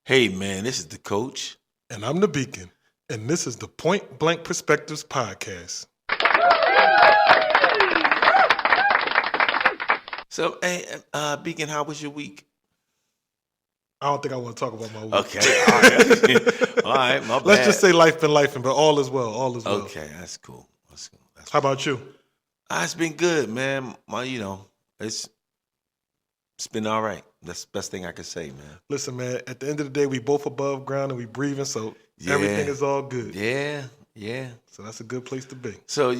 Hey, man, this is the coach. And I'm the Beacon, and this is the Point Blank Perspectives podcast. So, hey, Beacon, how was your week? I don't think I want to talk about my week. Okay, all right. All right, my bad. Let's just say life been lifing, but all is well. All is well. Okay, that's cool. How about you? It's been good, man. It's been all right. That's the best thing I can say, man. Listen, man, at the end of the day, we both above ground and we breathing, so everything is all good. Yeah. So that's a good place to be. So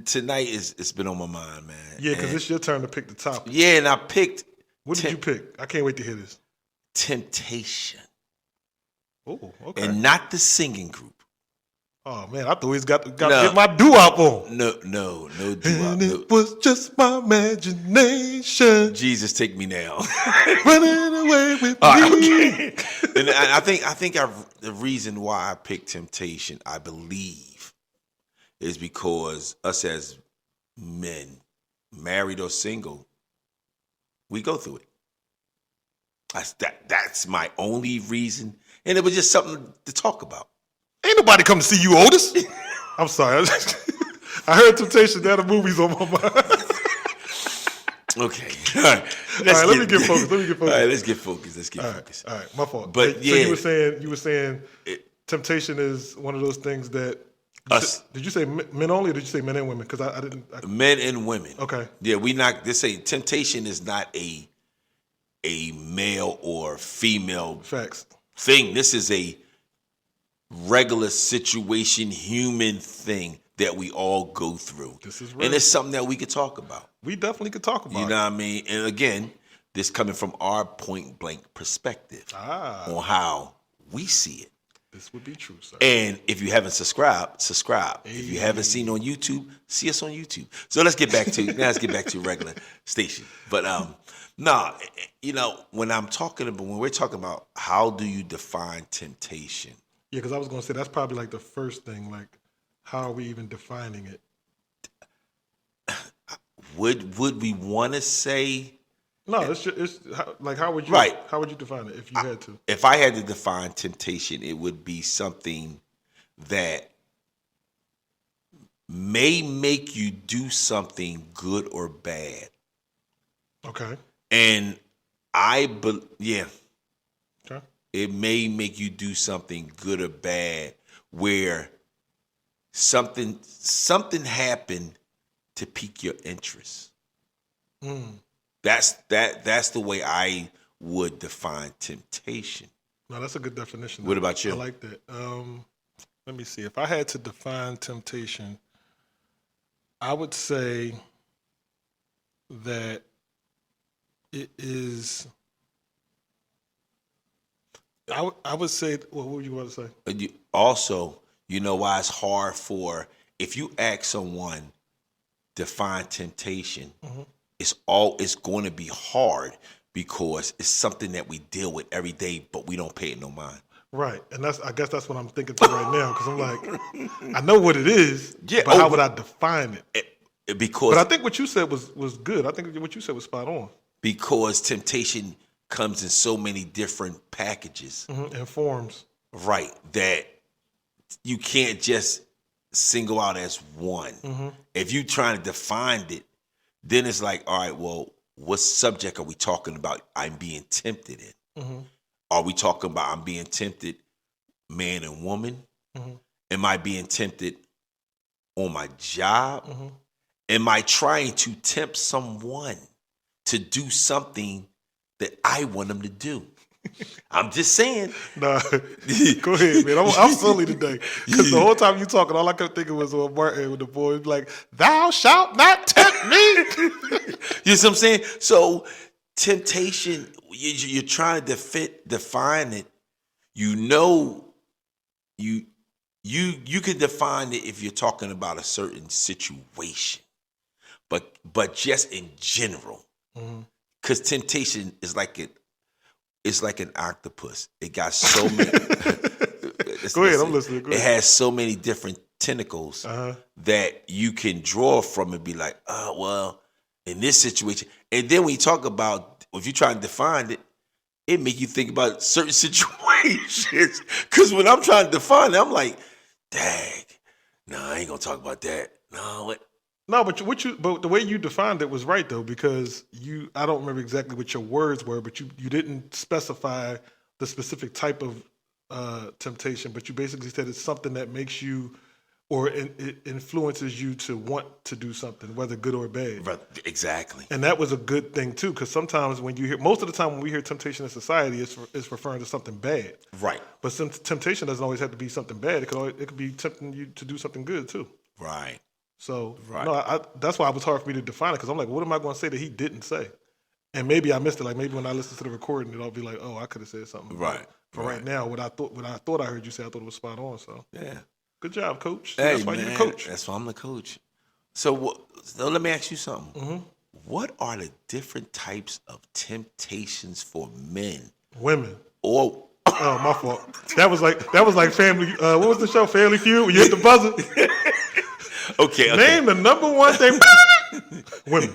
tonight it's been on my mind, man. Yeah, because it's your turn to pick the topic. Yeah, and I picked. What did you pick? I can't wait to hear this. Temptation. Oh, okay. And not the singing group. Oh, man, I thought we got to get my doo-wop on. No doo-wop. And it was just my imagination. Jesus, take me now. Running away with me. Okay. And I think the reason why I picked temptation, I believe, is because us as men, married or single, we go through it. That's my only reason. And it was just something to talk about. Ain't nobody come to see you, Otis. I'm sorry. I heard Temptation. Now the movie's on my mind. Okay. All right. Let me get focused. All right, let's get focused. All right, my fault. But so yeah. you were saying temptation is one of those things that us. Did you say men only or did you say men and women? Because I didn't. Men and women. Okay. Yeah, this say temptation is not a male or female facts thing. This is a regular situation, human thing that we all go through. This is real. And it's something that we could talk about. We definitely could talk about. You know what I mean? And again, this coming from our point blank perspective on how we see it. This would be true, sir. And if you haven't subscribed. Hey. If you haven't seen on YouTube, see us on YouTube. So let's get back to regular station. But when we're talking about how do you define temptation? Yeah, because I was going to say that's probably like the first thing. Like, how are we even defining it? Would we want to say? No, it's like how would you How would you define it if you had to? If I had to define temptation, it would be something that may make you do something good or bad. Okay. And Okay. It may make you do something good or bad where something happened to pique your interest. That's the way I would define temptation. No, that's a good definition. What about you? I like that. Let me see. If I had to define temptation, I would say that it is. I would say. What would you want to say? Also, you know why it's hard if you ask someone define temptation, it's going to be hard because it's something that we deal with every day, but we don't pay it no mind. Right, and I guess that's what I'm thinking through right now because I'm like, I know what it is, but how would I define it? But I think what you said was good. I think what you said was spot on. Because temptation comes in so many different packages and forms. Right, that you can't just single out as one. If you're trying to define it, then it's like, all right, well, what subject are we talking about I'm being tempted in? Are we talking about I'm being tempted man and woman? Am I being tempted on my job? Am I trying to tempt someone to do something that I want them to do? I'm just saying. Nah, go ahead, man. I'm silly today. Because the whole time you talking, all I kept thinking was on Martin with the boys like, thou shalt not tempt me. You know what I'm saying? So temptation, you're trying to define it. You can define it if you're talking about a certain situation. But just in general. Because temptation is like it's like an octopus. It got so many. Go ahead, I'm listening. Go ahead. It has so many different tentacles that you can draw from and be like, oh, well, in this situation. And then when you talk about, if you try to define it, it make you think about certain situations. situations. Because when I'm trying to define it, I'm like, dang, no, I ain't gonna talk about that. No, what? No, but but the way you defined it was right though, because I don't remember exactly what your words were, but you didn't specify the specific type of temptation, but you basically said it's something that makes you, or it influences you to want to do something, whether good or bad. Right, exactly. And that was a good thing too, because sometimes most of the time when we hear temptation in society, it's referring to something bad. Right. But some temptation doesn't always have to be something bad. It could be tempting you to do something good too. Right. So right. No, that's why it was hard for me to define it, because I'm like, what am I going to say that he didn't say? And maybe I missed it. Like maybe when I listen to the recording, it'll be like, oh, I could have said something. Right. But right now, what I thought I heard you say, I thought it was spot on. So yeah. Good job, coach. Hey, that's why you're the coach. That's why I'm the coach. So let me ask you something. Mm-hmm. What are the different types of temptations for men? Women. Or oh, my fault. That was like Family. What was the show? Family Feud. When you hit the buzzer. Okay. Name the number one thing. Women.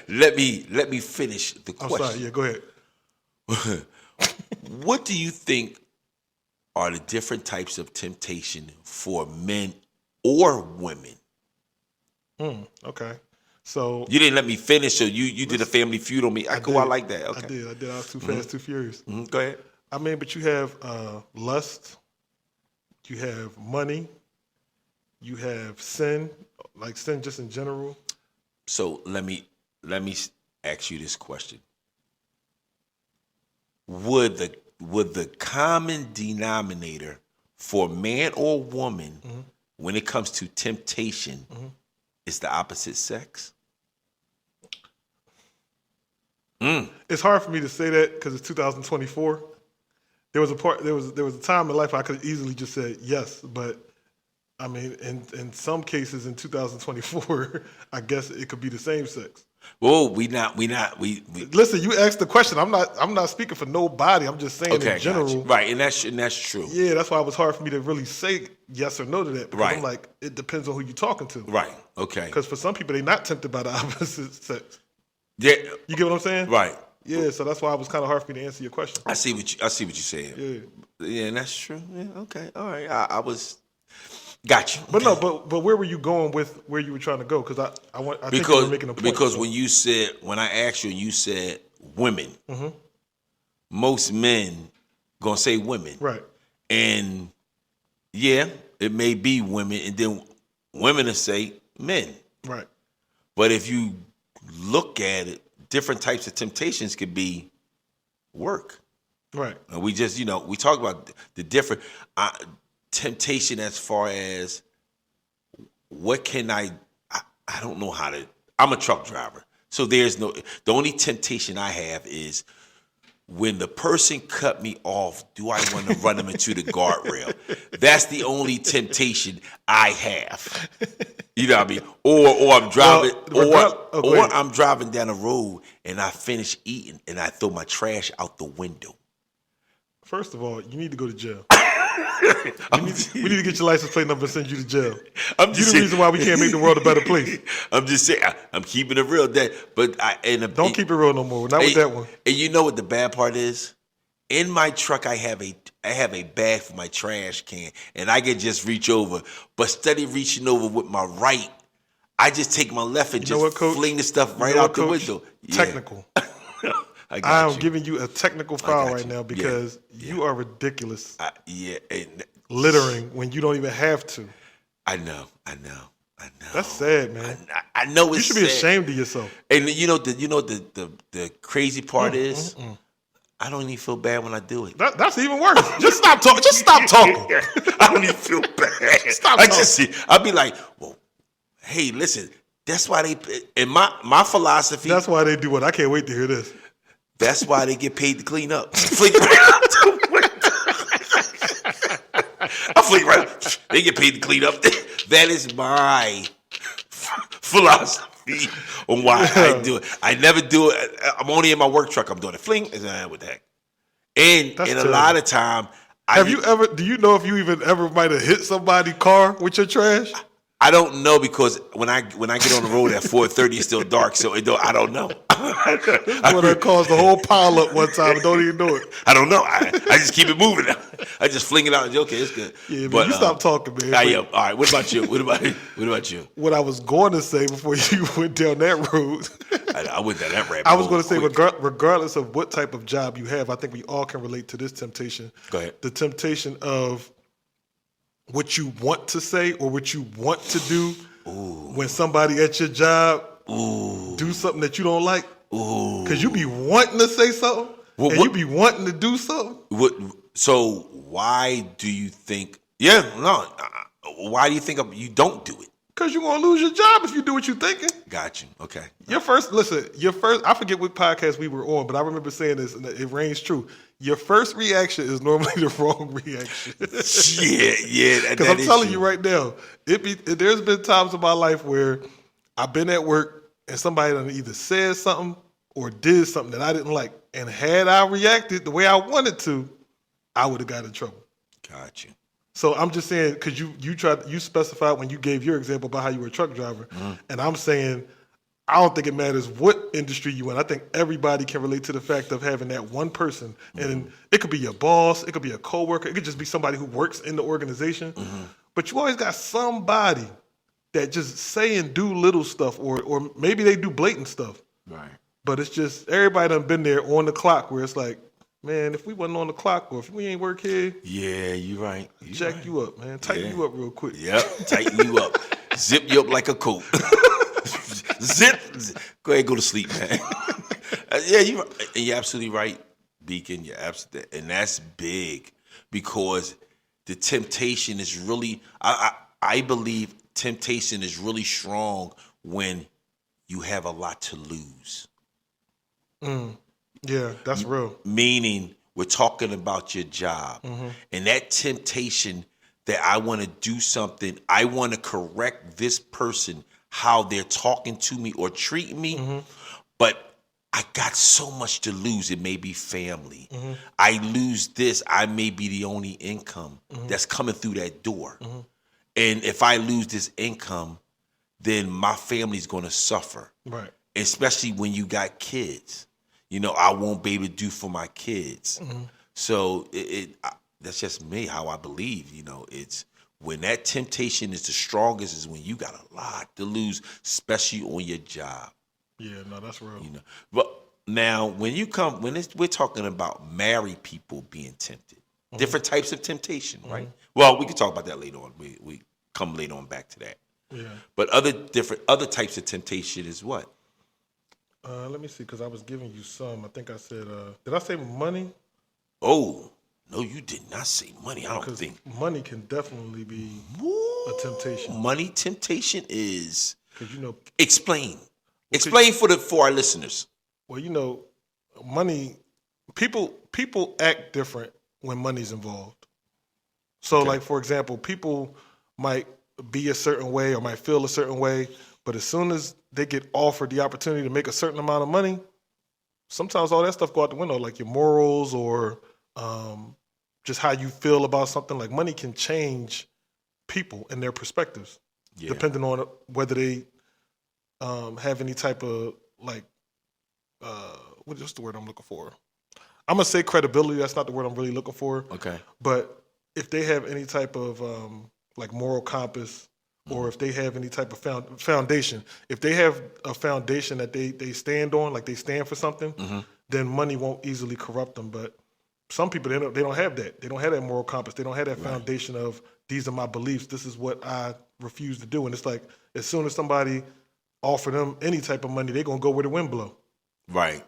Let me finish the question. I'm sorry. Yeah, go ahead. What do you think are the different types of temptation for men or women? Okay. So you didn't let me finish, so you did a Family Feud on me. I like that. Okay. I did. I was too fast, too furious. Mm-hmm. Go ahead. I mean, but you have lust, you have money, you have sin, like sin just in general. So let me ask you this question. Would the common denominator for man or woman when it comes to temptation is the opposite sex? It's hard for me to say that because it's 2024. There was a time in life I could easily just say yes, but I mean, in some cases in 2024, I guess it could be the same sex. Well, we listen. You asked the question. I'm not speaking for nobody. I'm just saying in general. Right, and that's true. Yeah, that's why it was hard for me to really say yes or no to that. Because right. I'm like, it depends on who you're talking to. Right. Okay. Because for some people, they're not tempted by the opposite sex. Yeah. You get what I'm saying? Right. Yeah. So that's why it was kind of hard for me to answer your question. I see what you're saying. Yeah. Yeah, and that's true. Yeah. Okay. All right. I was. Got you. But no, but where were you going with where you were trying to go? Because I think you were making a point. Because when I asked you and you said women, most men gonna say women, right? And yeah, it may be women, and then women will say men, right? But if you look at it, different types of temptations could be work, right? And we just we talk about the different. Temptation as far as what can I don't know how to. I'm a truck driver, so the only temptation I have is when the person cut me off, do I want to run them into the guardrail? That's the only temptation I have. You know what I mean? Or I'm driving, or I'm driving down the road and I finish eating and I throw my trash out the window. First of all, you need to go to jail. we need to get your license plate number and send you to jail. You're the reason why we can't make the world a better place. I'm just saying, I'm keeping it real. Don't keep it real no more. Not with that one. And you know what the bad part is? In my truck, I have a bag for my trash can, and I can just reach over. But instead of reaching over with my right, I just take my left and fling the stuff right out the window. Technical. I am giving you a technical foul right now because you are ridiculous. Littering when you don't even have to. I know. That's sad, man. I know it's you should be ashamed of yourself. And the crazy part is, I don't even feel bad when I do it. That's even worse. Just stop talking. Just stop talking. I don't even feel bad. Stop talking. I'll be like, well, hey, listen. That's why they in my philosophy. That's why they do what? I can't wait to hear this. That's why they get paid to clean up. I flick right out. They get paid to clean up. That is my philosophy on why I do it. I never do it. I'm only in my work truck. I'm doing it. Fling. What the heck? And a lot of time. Do you know if you even ever might have hit somebody's car with your trash? I don't know because when I get on the road at 4:30, it's still dark, so I don't know. Well, that caused the whole pile up one time. Don't even know it. I don't know. I just keep it moving. I just fling it out and okay, it's good. Yeah, man, but you stop talking, man. I am. All right. What about you? What about you? What I was going to say before you went down that road. I went down that rabbit I was hole going to say, quick. regardless of what type of job you have, I think we all can relate to this temptation. Go ahead. The temptation of what you want to say or what you want to do. Ooh. When somebody at your job Ooh. do something that you don't like. Ooh. Because you be wanting to say something and you be wanting to do something. So why do you think? Yeah, no. Why do you think you don't do it? Because you're going to lose your job if you do what you're thinking. Got you. Okay. Your first, I forget what podcast we were on, but I remember saying this, and it rings true. Your first reaction is normally the wrong reaction. Yeah. Because I'm telling you right now, there's been times in my life where I've been at work and somebody done either said something or did something that I didn't like. And had I reacted the way I wanted to, I would have got in trouble. Got you. So I'm just saying, because you specified when you gave your example about how you were a truck driver, and I'm saying I don't think it matters what industry you in. I think everybody can relate to the fact of having that one person, and it could be your boss, it could be a coworker, it could just be somebody who works in the organization, but you always got somebody that just say and do little stuff, or maybe they do blatant stuff. Right. But it's just everybody done been there on the clock where it's like, man, if we wasn't on the clock or if we ain't work here, yeah, you're right. Jack you up, man. Tighten you up real quick. Yep, tighten you up. Zip you up like a coat. Zip. Go ahead, go to sleep, man. Yeah, you're absolutely right, Beacon. You're absolutely, and that's big because the temptation is really. I believe temptation is really strong when you have a lot to lose. Yeah, that's real. Meaning, we're talking about your job. And that temptation that I want to do something, I want to correct this person, how they're talking to me or treating me, but I got so much to lose. It may be family. I lose this, I may be the only income that's coming through that door. And if I lose this income, then my family's going to suffer. Right. Especially when you got kids. I won't be able to do for my kids. So that's just me, how I believe. It's when that temptation is the strongest is when you got a lot to lose, especially on your job. Yeah, no, that's real. But now we're talking about married people being tempted, different types of temptation, right? Well, we can talk about that later on. We come later on back to that. Yeah. But other types of temptation is what? Let me see, because I was giving you some. I think I said, did I say money? Oh, no, you did not say money. I don't think. Money can definitely be a temptation. Money temptation is. Because explain. Explain for our listeners. Well, money. People act different when money's involved. So, like for example, people might be a certain way or might feel a certain way. But as soon as they get offered the opportunity to make a certain amount of money, sometimes all that stuff go out the window, like your morals or just how you feel about something. Like money can change people and their perspectives, depending on whether they have any type of what's the word I'm looking for? I'm gonna say credibility. That's not the word I'm really looking for. Okay. But if they have any type of moral compass. Or if they have any type of foundation, if they have a foundation that they stand on, like they stand for something, then money won't easily corrupt them. But some people, they don't have that. They don't have that moral compass. They don't have that foundation of, these are my beliefs. This is what I refuse to do. And it's like, as soon as somebody offer them any type of money, they're going to go where the wind blow. Right.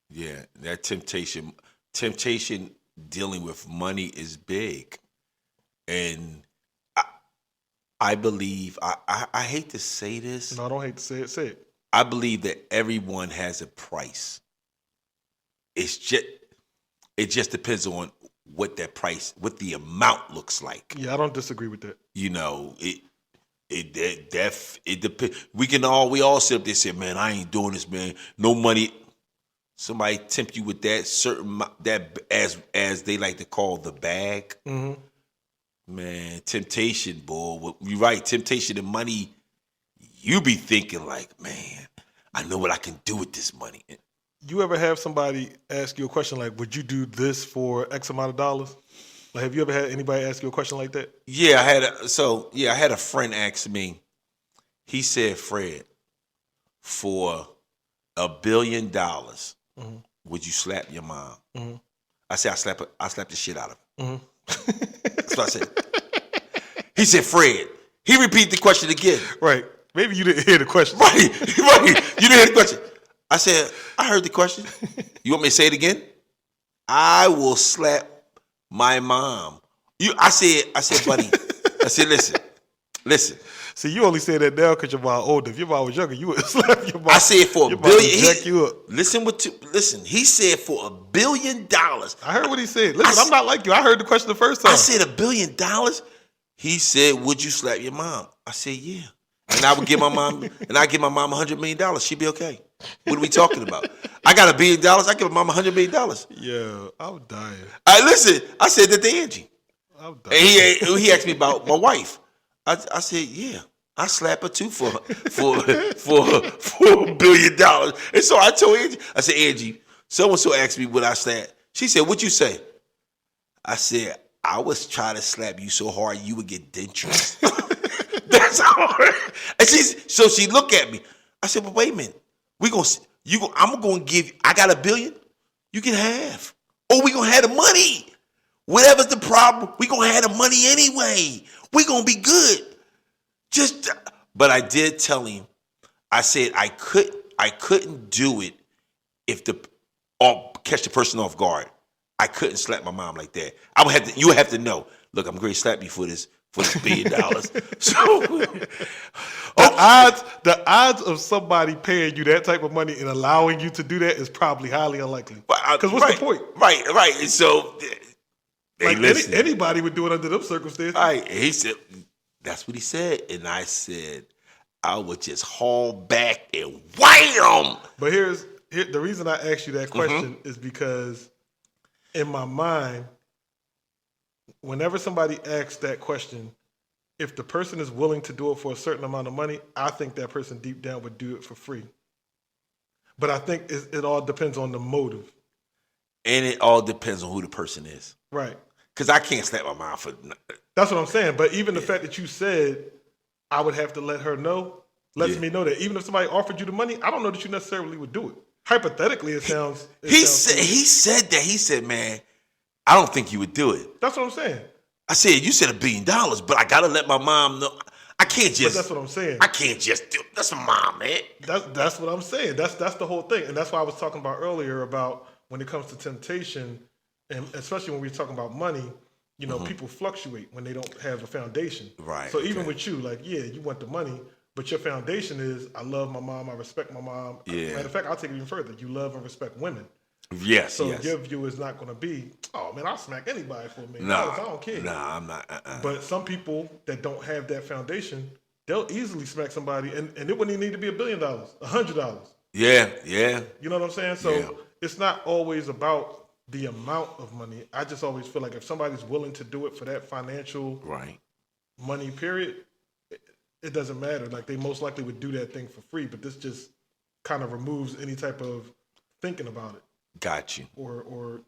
Yeah, that temptation dealing with money is big. And I believe, I hate to say this. No, I don't hate to say it. Say it. I believe that everyone has a price. It just depends on what that price, what the amount looks like. Yeah, I don't disagree with that. It depends. We all sit up there and say, man, I ain't doing this, man. No money. Somebody tempt you with that certain, that as they like to call the bag. Man, temptation, boy. You're right. Temptation and money. You be thinking like, man, I know what I can do with this money. You ever have somebody ask you a question like, would you do this for X amount of dollars? Like, have you ever had anybody ask you a question like that? Yeah, I had a friend ask me. He said, Fred, for $1 billion, would you slap your mom? Mm-hmm. I said, I slap the shit out of her. Mm-hmm. That's what I said. He said, Fred. He repeated the question again. Right. Maybe you didn't hear the question. Right. You didn't hear the question. I said, I heard the question. You want me to say it again? I will slap my mom. I said, buddy. I said, listen. See, you only say that now because your mom older. If your mom was younger, you would slap your mom. I said for $1 billion. Jack you up. Listen. He said for $1 billion. I heard what he said. Listen, I'm not like you. I heard the question the first time. I said $1 billion. He said, would you slap your mom? I said, yeah. And I would give my mom $100 million. She'd be okay. What are we talking about? I got $1 billion. I give my mom $100 million. Yeah, I'm dying. Listen. I said that to Angie. I'm dying. And he asked me about my wife. I said, yeah, I slap her too for $1 billion. And so I told Angie, I said, Angie, so-and-so asked me what I slap. She said, what'd you say? I said, I was trying to slap you so hard you would get dentures. That's hard. And so she looked at me. I said, but wait a minute. I'm going to give you, I got $1 billion. You can have. Or we going to have the money. Whatever's the problem, we going to have the money anyway. We going to be good. But I did tell him, I said I couldn't do it or catch the person off guard. I couldn't slap my mom like that. You would have to know. Look, I'm going to slap you for this $1 billion. So the odds of somebody paying you that type of money and allowing you to do that is probably highly unlikely. Because what's the point? Right. And so like anybody would do it under them circumstances. Right. And he said, that's what he said. And I said, I would just haul back and wham. But the reason I asked you that question is because in my mind, whenever somebody asks that question, if the person is willing to do it for a certain amount of money, I think that person deep down would do it for free. But I think it all depends on the motive. And it all depends on who the person is. Right. Because I can't slap my mom for nothing. That's what I'm saying. But even the fact that you said I would have to let her know, lets me know that even if somebody offered you the money, I don't know that you necessarily would do it. Hypothetically, it sounds... He said that. He said, man, I don't think you would do it. That's what I'm saying. I said, you said $1 billion, but I got to let my mom know. I can't just... But that's what I'm saying. I can't just do it. That's my mom, man. That's what I'm saying. That's the whole thing. And that's why I was talking about earlier about when it comes to temptation, and especially when we're talking about money, people fluctuate when they don't have a foundation. Right. So even with you, like, yeah, you want the money, but your foundation is, I love my mom, I respect my mom. Yeah. Matter of fact, I'll take it even further. You love and respect women. Yes, So your view is not going to be, oh, man, I'll smack anybody for $1 million. I don't care. Nah, I'm not. But some people that don't have that foundation, they'll easily smack somebody, and it wouldn't even need to be $1 billion, $100. Yeah. You know what I'm saying? So it's not always about the amount of money. I just always feel like if somebody's willing to do it for that financial money period, it doesn't matter. Like, they most likely would do that thing for free, but this just kind of removes any type of thinking about it. Got you. Or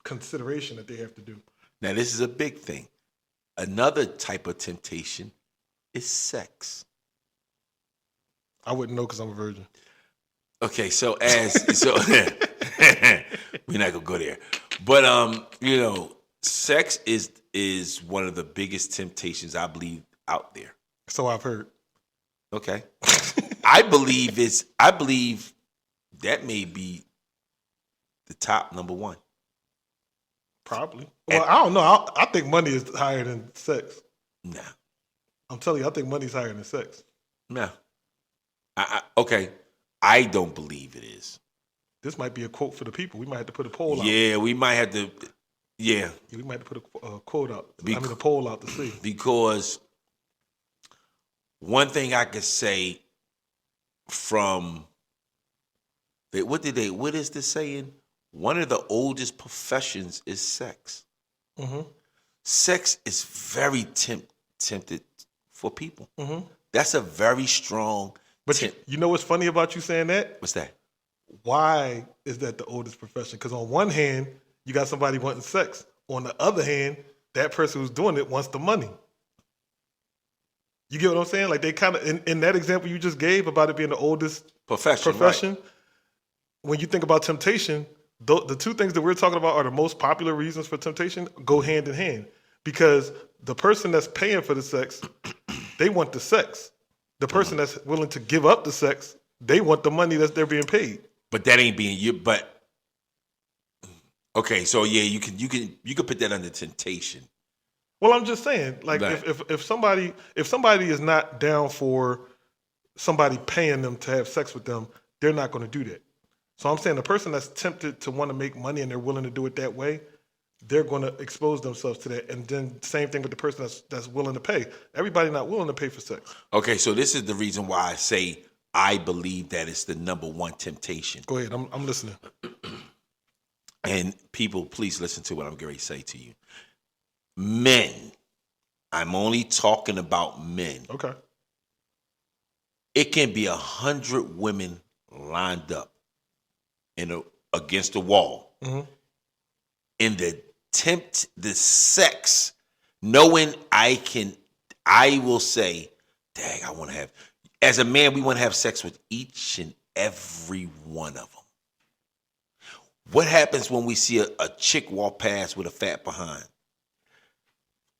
consideration that they have to do. Now, this is a big thing. Another type of temptation is sex. I wouldn't know because I'm a virgin. Okay, so we're not gonna go there. But sex is one of the biggest temptations I believe out there. So I've heard. Okay. I believe that may be the top number one. Probably. Well, I don't know. I think money is higher than sex. Nah. I'm telling you, I think money's higher than sex. Nah. Okay. I don't believe it is. This might be a quote for the people. We might have to put a poll out. Yeah, we might have to. Yeah. We might have to put a quote out. A poll out to see. Because one thing I could say from what is this saying? One of the oldest professions is sex. Mm-hmm. sex is very tempted for people. That's a very strong. But you know what's funny about you saying that? What's that? Why is that the oldest profession? Because on one hand, you got somebody wanting sex. On the other hand, that person who's doing it wants the money. You get what I'm saying? Like they kind of, in that example you just gave about it being the oldest profession. Right. When you think about temptation, the two things that we're talking about are the most popular reasons for temptation go hand in hand. Because the person that's paying for the sex, they want the sex. The person that's willing to give up the sex, they want the money that they're being paid. But that ain't being you. But okay, so yeah, you can put that under temptation. Well, I'm just saying, like Right. if somebody is not down for somebody paying them to have sex with them, they're not going to do that. So I'm saying the person that's tempted to want to make money and they're willing to do it that way, they're going to expose themselves to that. And then same thing with the person that's willing to pay. Everybody not willing to pay for sex. Okay, so this is the reason why I say I believe that it's the number one temptation. Go ahead, I'm listening. And people, please listen to what I'm going to say to you. Men, I'm only talking about men. Okay. It can be 100 women lined up against the wall. And the sex, knowing I will say, dang, I want to have, as a man, we want to have sex with each and every one of them. What happens when we see a chick walk past with a fat behind?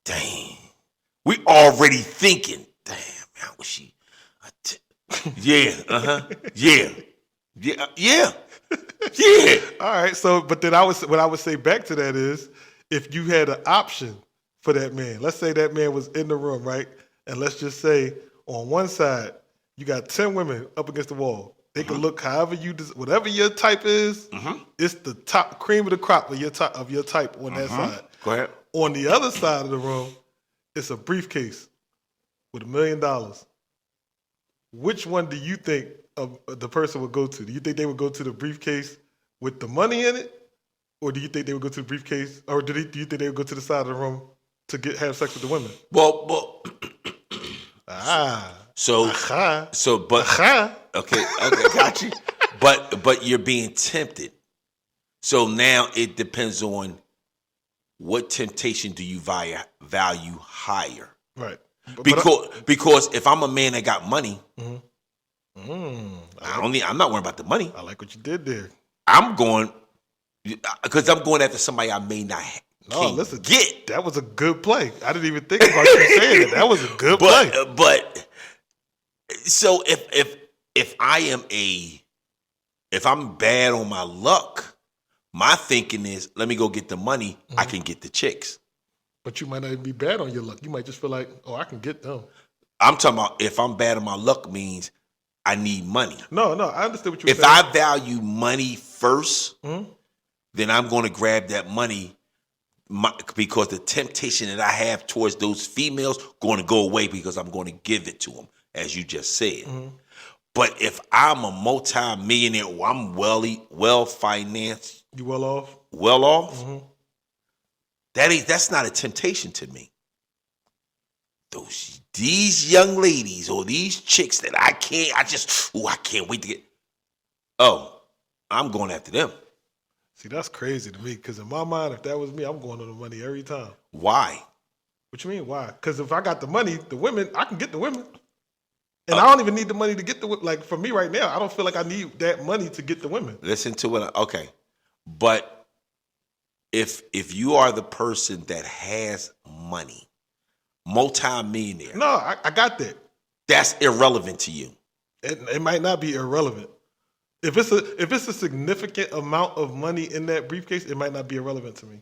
Dang. We already thinking, damn, how was she? Yeah, yeah. Yeah. All right. So, but then what I would say back to that is, if you had an option for that man, let's say that man was in the room, right? And let's just say on one side, you got 10 women up against the wall. They can look however whatever your type is, it's the top cream of the crop of your type on that side. Go ahead. On the other side of the room, it's a briefcase with $1 million. Which one do you think the person would go to? Do you think they would go to the briefcase with the money in it? Or do you think they would go to the briefcase? Or do you think they would go to the side of the room to have sex with the women? Well. Okay, got you. But you're being tempted. So now it depends on what temptation do you value higher. Right. Because if I'm a man that got money, I'm not worrying about the money. I like what you did there. I'm going after somebody I may not get. That was a good play. I didn't even think about you saying it. That was a good play. But so if I'm bad on my luck, my thinking is, let me go get the money. I can get the chicks. But you might not even be bad on your luck. You might just feel like, I can get them. I'm talking about if I'm bad on my luck means I need money. No, I understand what you're saying. If I value money first, then I'm going to grab that money because the temptation that I have towards those females going to go away because I'm going to give it to them, as you just said. But if I'm a multi-millionaire or I'm well-financed. You well off? Well off? That's not a temptation to me. These young ladies or these chicks that I can't wait to get. Oh, I'm going after them. See, that's crazy to me because in my mind, if that was me, I'm going on the money every time. Why? What you mean, why? Because if I got the money, the women, I can get the women. And I don't even need the money to get the women. Like, for me right now, I don't feel like I need that money to get the women. Listen to it. Okay. But if you are the person that has money, multi-millionaire. No, I got that. That's irrelevant to you. It might not be irrelevant. If it's a significant amount of money in that briefcase, it might not be irrelevant to me.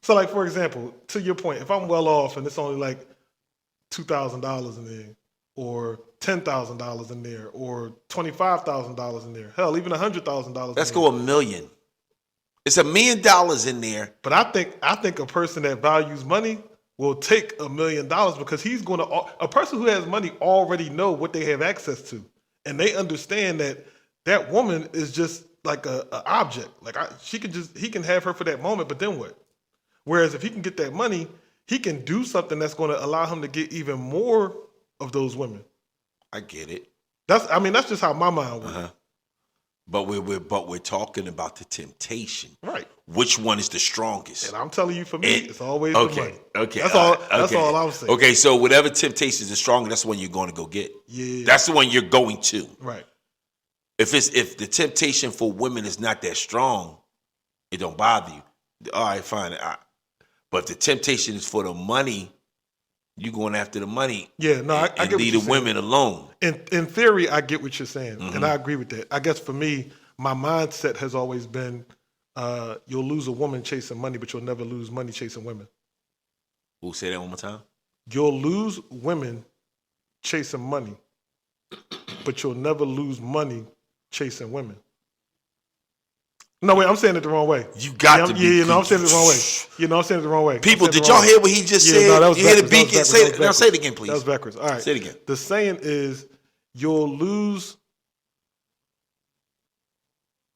So, like, for example, to your point, if I'm well off and it's only like $2,000 in there, or $10,000 in there, or $25,000 in there, hell, even $100,000. Let's go $1 million. It's $1 million in there. But I think a person that values money will take $1 million because he's going to. A person who has money already know what they have access to, and they understand that woman is just like a object. Like he can have her for that moment, but then what? Whereas if he can get that money, he can do something that's going to allow him to get even more of those women. I get it. That's just how my mind works. Uh-huh. But we're talking about the temptation. Right. Which one is the strongest? And I'm telling you, for me, it's always the money. Okay. That's all. That's all I'm saying. Okay, so whatever temptation is the strongest, that's the one you're going to go get. Yeah. That's the one you're going to. Right. If the temptation for women is not that strong, it don't bother you. All right, fine. But if the temptation is for the money, you going after the money. Yeah, no, I get leave the women alone. In theory, I get what you're saying, and I agree with that. I guess for me, my mindset has always been, you'll lose a woman chasing money, but you'll never lose money chasing women. We'll say that one more time. You'll lose women chasing money, but you'll never lose money chasing women. No, wait, I'm saying it the wrong way. You got to be. I'm saying it the wrong way. I'm saying it the wrong way. People, did y'all hear what he just said? No, that was you hear the backwards. beat? Say it. Now say it again, please. That was backwards. All right. Say it again. The saying is, you'll lose.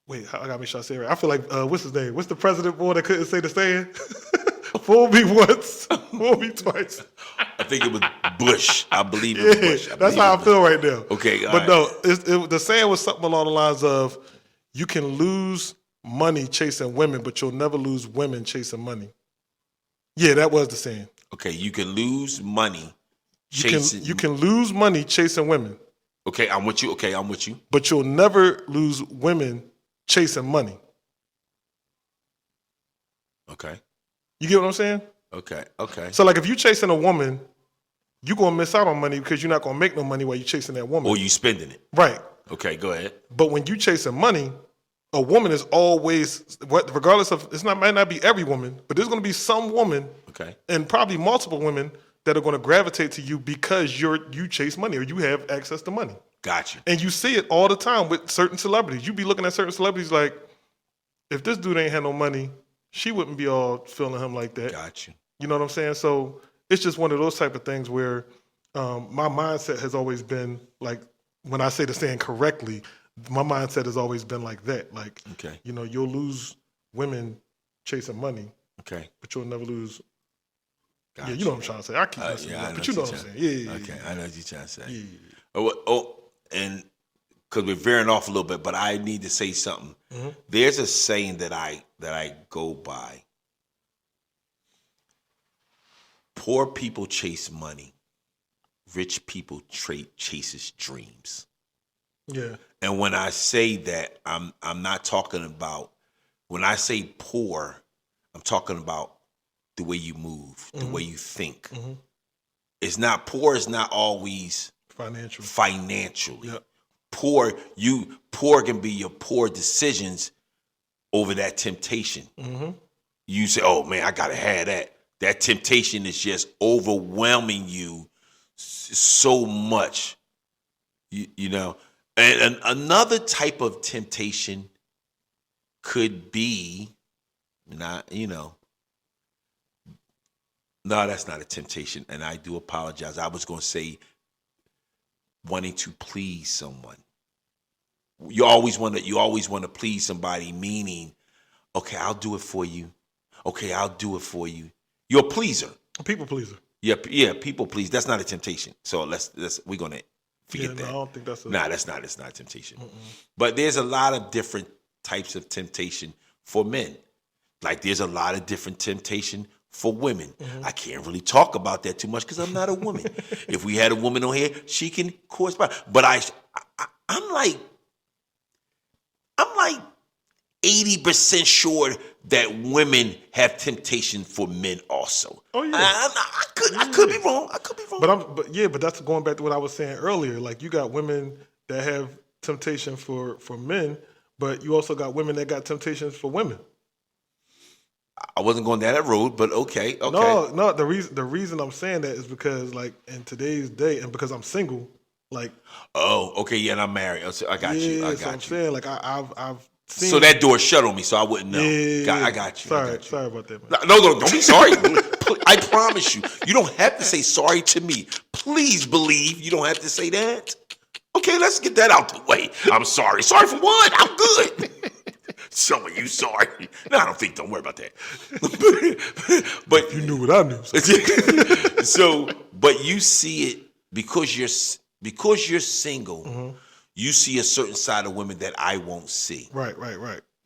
Wait, I gotta make sure I say it right. I feel like, what's his name? What's the president boy that couldn't say the saying? Fool me once, fool me twice. I think it was Bush. I believe it was Bush. That's how I feel right now. Okay, but no, the saying was something along the lines of, you can lose money chasing women, but you'll never lose women chasing money. Yeah, that was the saying. Okay, you can lose money chasing. You can lose money chasing women. Okay, I'm with you. But you'll never lose women chasing money. Okay. You get what I'm saying? Okay. So like if you chasing a woman, you're going to miss out on money because you're not going to make no money while you're chasing that woman. Or you spending it. Right. Okay, go ahead. But when you chasing money, a woman is always, regardless of, might not be every woman, but there's going to be some woman, okay, and probably multiple women that are going to gravitate to you because you chase money or you have access to money. Gotcha. And you see it all the time with certain celebrities. You be looking at certain celebrities like, if this dude ain't had no money, she wouldn't be all feeling him like that. Gotcha. You know what I'm saying? So it's just one of those type of things where my mindset has always been like, when I say the saying correctly, my mindset has always been like that. Like, okay, you'll lose women chasing money. Okay. But you'll never lose. Gotcha. Yeah, you know what I'm trying to say. I keep listening, but you know what I'm saying. Yeah. Okay, I know what you're trying to say. Yeah. And because we're veering off a little bit, but I need to say something. Mm-hmm. There's a saying that I go by. Poor people chase money. Rich people chases dreams. Yeah. And when I say that, I'm not talking about, when I say poor, I'm talking about the way you move, the way you think. Mm-hmm. It's not, poor is not always financially. Yep. Poor can be your poor decisions over that temptation. Mm-hmm. You say, oh man, I gotta have that. That temptation is just overwhelming you so much, you know. And another type of temptation could be, no, that's not a temptation. And I do apologize. I was going to say wanting to please someone. You always want to please somebody, meaning, okay, I'll do it for you. Okay, I'll do it for you. You're a pleaser. A people pleaser. Yeah, people please. That's not a temptation. So we're going to forget that. I don't think that's that's not. It's not a temptation. Mm-mm. But there's a lot of different types of temptation for men. Like there's a lot of different temptation for women. Mm-hmm. I can't really talk about that too much because I'm not a woman. If we had a woman on here, she can correspond. But I'm like 80% sure that women have temptation for men also. Oh yeah, I could be wrong. But that's going back to what I was saying earlier. Like you got women that have temptation for men, but you also got women that got temptations for women. I wasn't going down that road, but okay. No. The reason I'm saying that is because like in today's day, and because I'm single, like. Oh, okay, yeah, and I'm married. I got you. I'm saying like I've. So that door shut on me, so I wouldn't know. Yeah. I got you. Sorry about that, man. No, don't be sorry. I promise you. You don't have to say sorry to me. Please believe you don't have to say that. Okay, let's get that out the way. I'm sorry. Sorry for what? I'm good. Some of you sorry. No, I don't think. Don't worry about that. But You knew what I knew. so, but you see it because you're single. You see a certain side of women that I won't see. Right.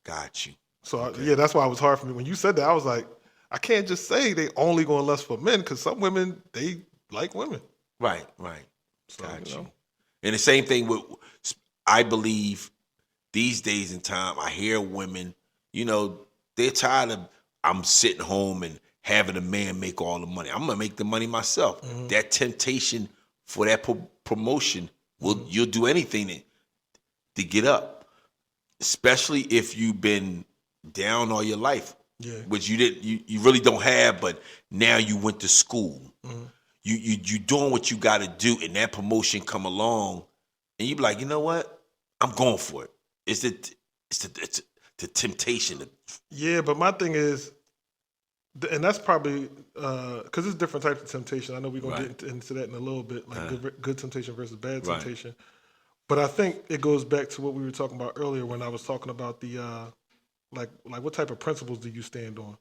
Got you. So yeah, that's why it was hard for me when you said that. I was like, I can't just say they only going to lust for men because some women they like women. Right. So, Got you know. you. And the same thing with, I believe these days in time, I hear women, they're tired of, I'm sitting home and having a man make all the money. I'm going to make the money myself. That temptation for that promotion, you'll do anything to get up, especially if you've been down all your life, which you really don't have, but now you went to school. You doing what you got to do, and that promotion come along, and you be like, you know what? I'm going for it. It's the temptation. Yeah, but my thing is, and that's probably because there's different types of temptation. I know we're gonna get into that in a little bit, like good temptation versus bad temptation. But I think it goes back to what we were talking about earlier when I was talking about the like what type of principles do you stand on?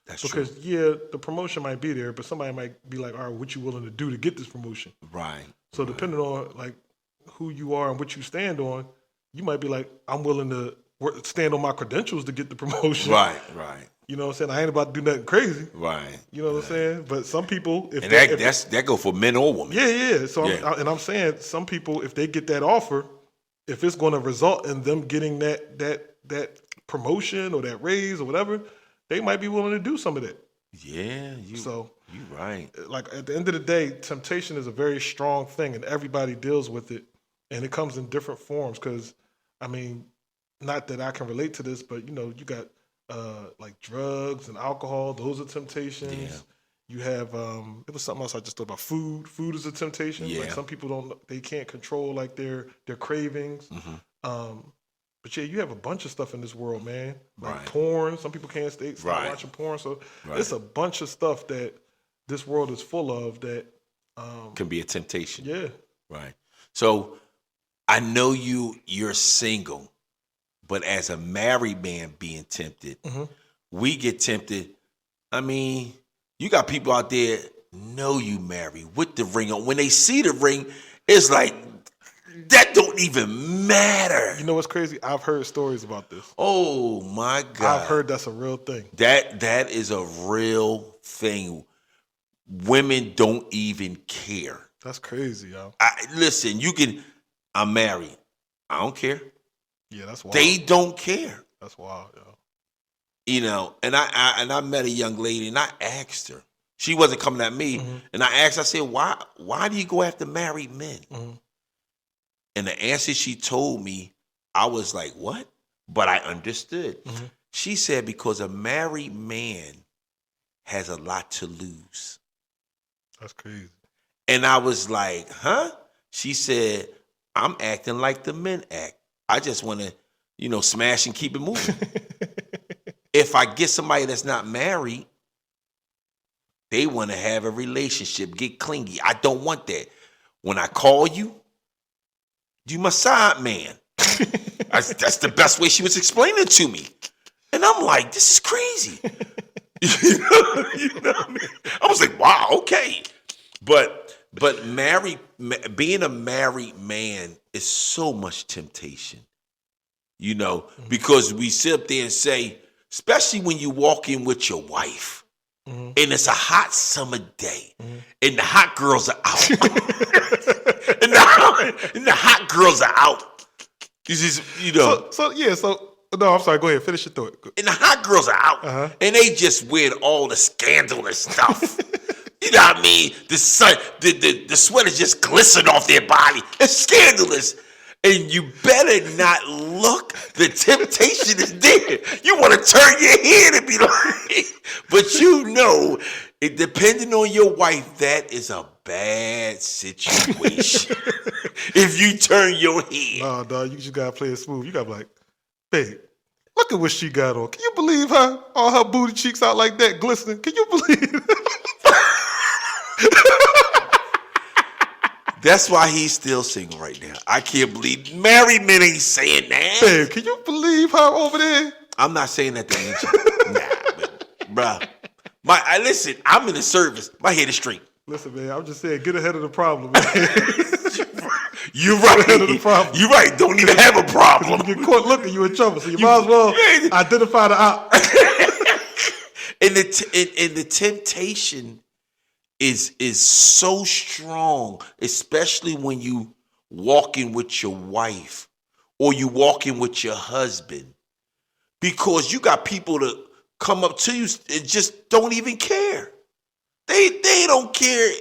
That's because true. yeah, the promotion might be there, but somebody might be like, all right, what you willing to do to get this promotion? Right. So depending on like who you are and what you stand on, you might be like, I'm willing to stand on my credentials to get the promotion. Right. You know what I'm saying? I ain't about to do nothing crazy. Right. You know what I'm saying? But some people, if that go for men or women. Yeah. So I'm saying some people, if they get that offer, if it's going to result in them getting that promotion or that raise or whatever, they might be willing to do some of that. Yeah. You right. Like at the end of the day, temptation is a very strong thing, and everybody deals with it, and it comes in different forms. Because I mean, not that I can relate to this, but you got like drugs and alcohol; those are temptations. Yeah. You have it was something else I just thought about. Food is a temptation. Yeah. Like some people they can't control like their cravings. But yeah, you have a bunch of stuff in this world, man. Like porn. Some people can't stop watching porn. So it's a bunch of stuff that this world is full of that can be a temptation. Yeah. Right. So I know you're single, but as a married man being tempted, we get tempted. I mean, you got people out there know you married with the ring on. When they see the ring, it's like, that don't even matter. You know what's crazy? I've heard stories about this. Oh my God. I've heard that's a real thing. That is a real thing. Women don't even care. That's crazy, yo. Listen, I'm married. I don't care. Yeah, that's wild. They don't care. That's wild, yo. And I met a young lady and I asked her. She wasn't coming at me. And I asked, I said, why do you go after married men? And the answer she told me, I was like, what? But I understood. She said, because a married man has a lot to lose. That's crazy. And I was like, huh? She said, I'm acting like the men act. I just want to, smash and keep it moving. If I get somebody that's not married, they want to have a relationship, get clingy. I don't want that. When I call you my side man. That's the best way she was explaining it to me. And I'm like, this is crazy. You know what I mean? I was like, wow, okay. But being a married man is so much temptation. Because we sit up there and say, especially when you walk in with your wife, and it's a hot summer day, and the hot girls are out. and the hot girls are out. This is, no, I'm sorry. Go ahead. Finish your thought. And the hot girls are out, and they just wear all the scandalous stuff. You know what I mean? The sun, the sweat is just glistening off their body. It's scandalous. And you better not look. The temptation is there. You want to turn your head and be like, but depending on your wife, that is a bad situation. If you turn your head. No, dog, you just got to play it smooth. You got to be like, babe, look at what she got on. Can you believe her? All her booty cheeks out like that, glistening. Can you believe it? That's why he's still single right now. I can't believe married men ain't saying that. Babe, can you believe her over there? I'm not saying that to answer. Nah, but, bruh. Listen, I'm in the service. My head is straight. Listen, man, I'm just saying, get ahead of the problem, man. You're right. Get ahead of the problem. You're right. Don't even have a problem. If you get caught looking, you're in trouble. So you might as well identify the op. And the temptation is so strong, especially when you walking with your wife or you walking with your husband, because you got people that come up to you and just don't even care. They don't care.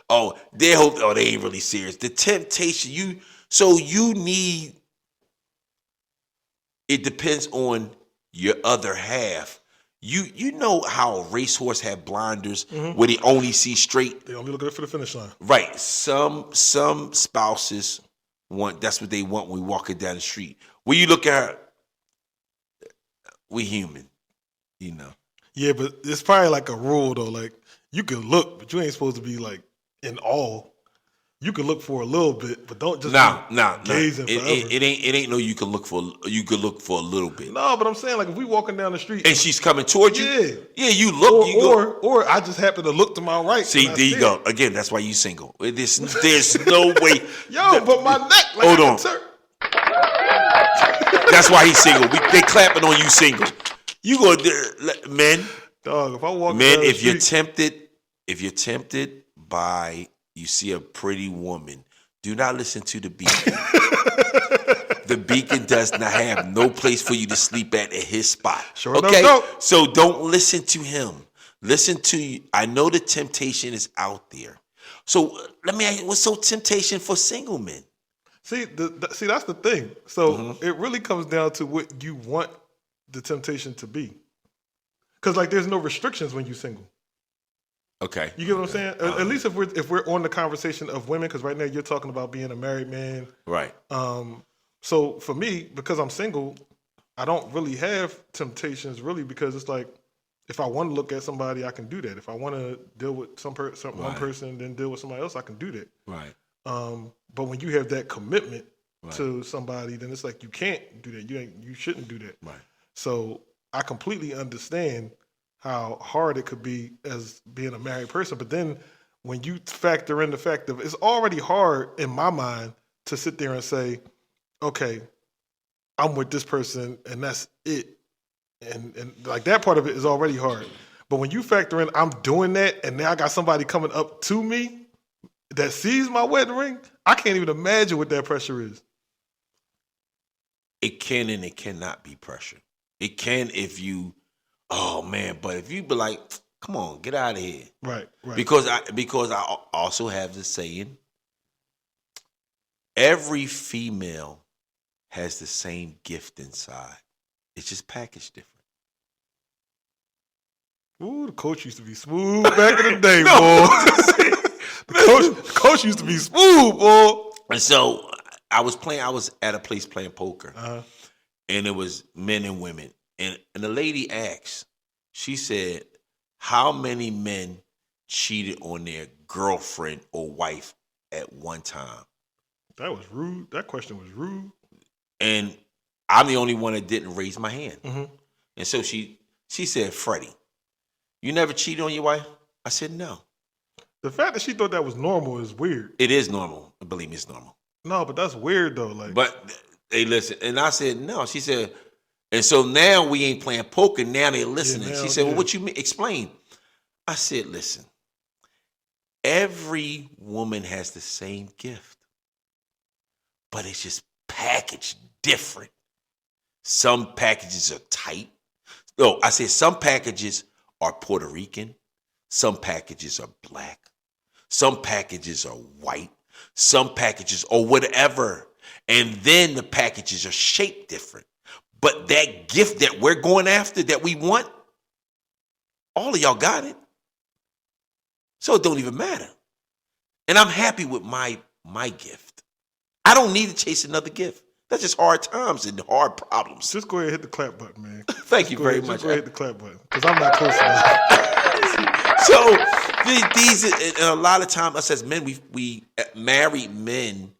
Oh, they ain't really serious. The temptation, you need, it depends on your other half. You know how a racehorse have blinders where they only see straight? They only look for the finish line. Right. Some spouses that's what they want when we walking down the street. When you look at her, we human, you know. Yeah, but it's probably like a rule though. Like you can look, but you ain't supposed to be like in awe. You can look for a little bit, but don't just gazing forever. It ain't no you can look for a little bit. No, but I'm saying like if we walking down the street and she's coming towards you, you look, or I just happen to look to my right. See, there you go. Again, that's why you single. There's no way. But my neck. Like, hold on. That's why he's single. They clapping on you single. You go there, men. Dog, if I walk men, down the street, if you're tempted by, you see a pretty woman, do not listen to the beacon. The beacon does not have no place for you to sleep at his spot. Sure okay? No. So don't listen to him. Listen to you. I know the temptation is out there. So let me ask you, what's so temptation for single men? See, that's the thing. So it really comes down to what you want the temptation to be. Because like there's no restrictions when you're single. Okay. You get what I'm saying? At least if we're on the conversation of women, because right now you're talking about being a married man. Right. So for me, because I'm single, I don't really have temptations really, because it's like if I want to look at somebody, I can do that. If I want to deal with one person, then deal with somebody else, I can do that. Right. But when you have that commitment to somebody, then it's like you can't do that. You shouldn't do that. Right. So I completely understand how hard it could be as being a married person. But then when you factor in the fact of it's already hard in my mind to sit there and say, okay, I'm with this person and that's it. And like that part of it is already hard. But when you factor in I'm doing that and now I got somebody coming up to me that sees my wedding ring, I can't even imagine what that pressure is. It can and it cannot be pressure. It can if you, oh man, but if you be like, come on, get out of here. Right. Because I also have the saying, every female has the same gift inside. It's just packaged different. Ooh, the coach used to be smooth back in the day, boy. The coach used to be smooth, boy. And so I was at a place playing poker. And it was men and women. And the lady asked, she said, how many men cheated on their girlfriend or wife at one time? That was rude. That question was rude. And I'm the only one that didn't raise my hand. Mm-hmm. And so she said, Freddie, you never cheated on your wife? I said, no. The fact that she thought that was normal is weird. It is normal. Believe me, it's normal. No, but that's weird though. Like, but they listen. And I said, no. She said, and so now we ain't playing poker. Now they're listening. She said, well, what you mean? Explain. I said, listen, every woman has the same gift, but it's just packaged different. Some packages are tight. No, I said some packages are Puerto Rican. Some packages are black. Some packages are white. Some packages or whatever. And then the packages are shaped different. But that gift that we're going after, that we want, all of y'all got it. So it don't even matter. And I'm happy with my gift. I don't need to chase another gift. That's just hard times and hard problems. Just go ahead and hit the clap button, man. Thank you very much. Just go ahead and hit the clap button, because I'm not close enough. So these, and a lot of times, us as men, we married men,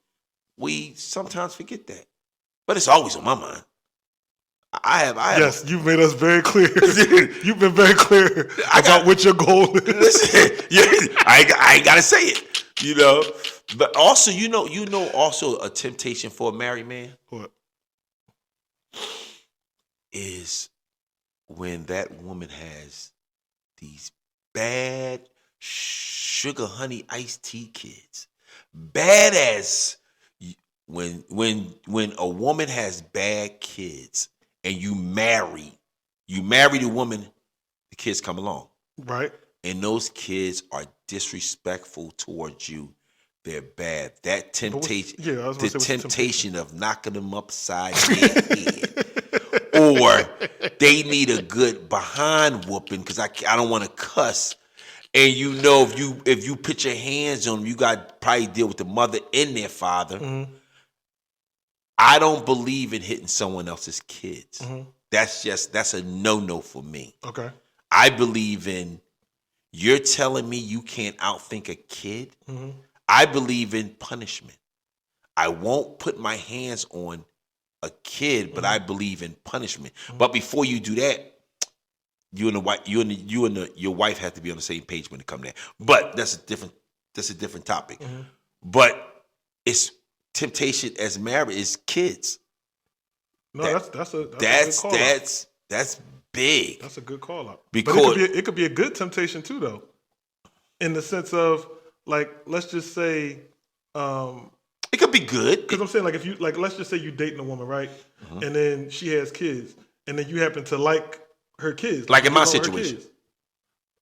we sometimes forget that. But it's always on my mind. I have. Yes, you've made us very clear. You've been very clear about what your goal is. Listen, I ain't gotta say it, But also, also a temptation for a married man. What? Is when that woman has these bad sugar honey iced tea kids. Bad as when a woman has bad kids and you marry the woman, the kids come along. Right. And those kids are disrespectful towards you. They're bad. That temptation, the temptation of knocking them upside their head. Or they need a good behind whooping because I don't want to cuss. And if you put your hands on them, you got to probably deal with the mother and their father. Mm-hmm. I don't believe in hitting someone else's kids. Mm-hmm. That's a no-no for me. Okay. I believe in you're telling me you can't outthink a kid. Mm-hmm. I believe in punishment. I won't put my hands on a kid, but I believe in punishment. Mm-hmm. But before you do that, you and your wife have to be on the same page when it comes to that. But that's a different topic. Mm-hmm. But it's temptation as married is kids. No, that's a good that's big. That's a good call out. Because but it could be a good temptation too, though, in the sense of like, let's just say, it could be good. Because I'm saying, like, if you let's just say you dating a woman, right, mm-hmm. and then she has kids, and then you happen to like her kids, like in my situation.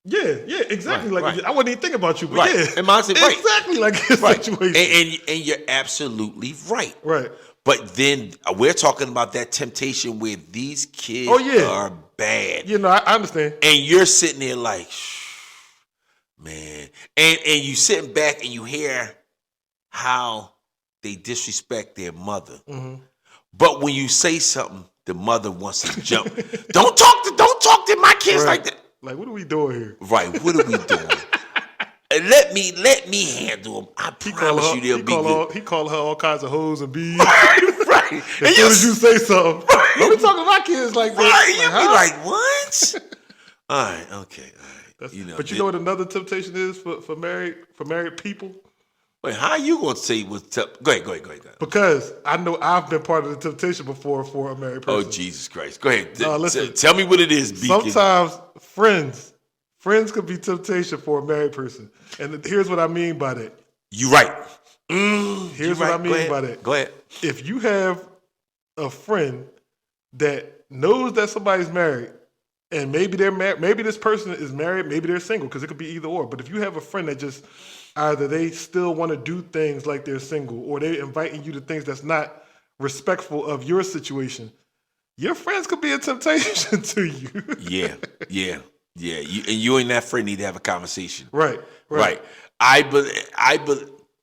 Yeah, exactly. Right. I wouldn't even think about you, but right. yeah, in my situation, exactly like his situation. And you're absolutely right. Right. But then we're talking about that temptation where these kids are bad. I understand. And you're sitting there like, man. And you sitting back and you hear how they disrespect their mother. Mm-hmm. But when you say something, the mother wants to jump. Don't talk to my kids like that. Like, what are we doing here? Right, what are we doing? Let me handle them. I promise you they'll be good. He called her all kinds of hoes and bees. right. As soon as you say something. Right. Don't be talking to my kids like that. Right, you be like, what? All right, okay. All right. But you know what another temptation is for married people? Wait, how are you going to say what's up? Go ahead. Because I know I've been part of the temptation before for a married person. Oh, Jesus Christ. Go ahead. Listen, tell me what it is, Beacon. Sometimes friends could be temptation for a married person. And here's what I mean by that. You're right. Here's what I mean by that. Go ahead. If you have a friend that knows that somebody's married, and maybe they're married, maybe this person is married, maybe they're single, because it could be either or. But if you have a friend that just either they still want to do things like they're single, or they're inviting you to things that's not respectful of your situation, your friends could be a temptation to you. Yeah. You and that friend need to have a conversation. Right. I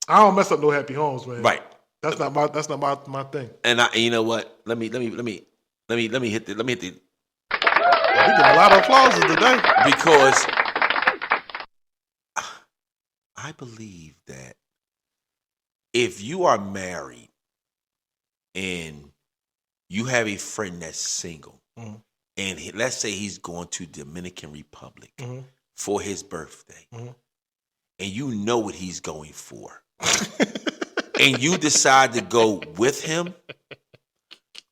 don't mess up no happy homes, man. Right. That's not my thing. And you know what? Let me hit the. We get a lot of applause today because I believe that if you are married and you have a friend that's single, mm-hmm. and let's say he's going to Dominican Republic mm-hmm. for his birthday, mm-hmm. and you know what he's going for, and you decide to go with him,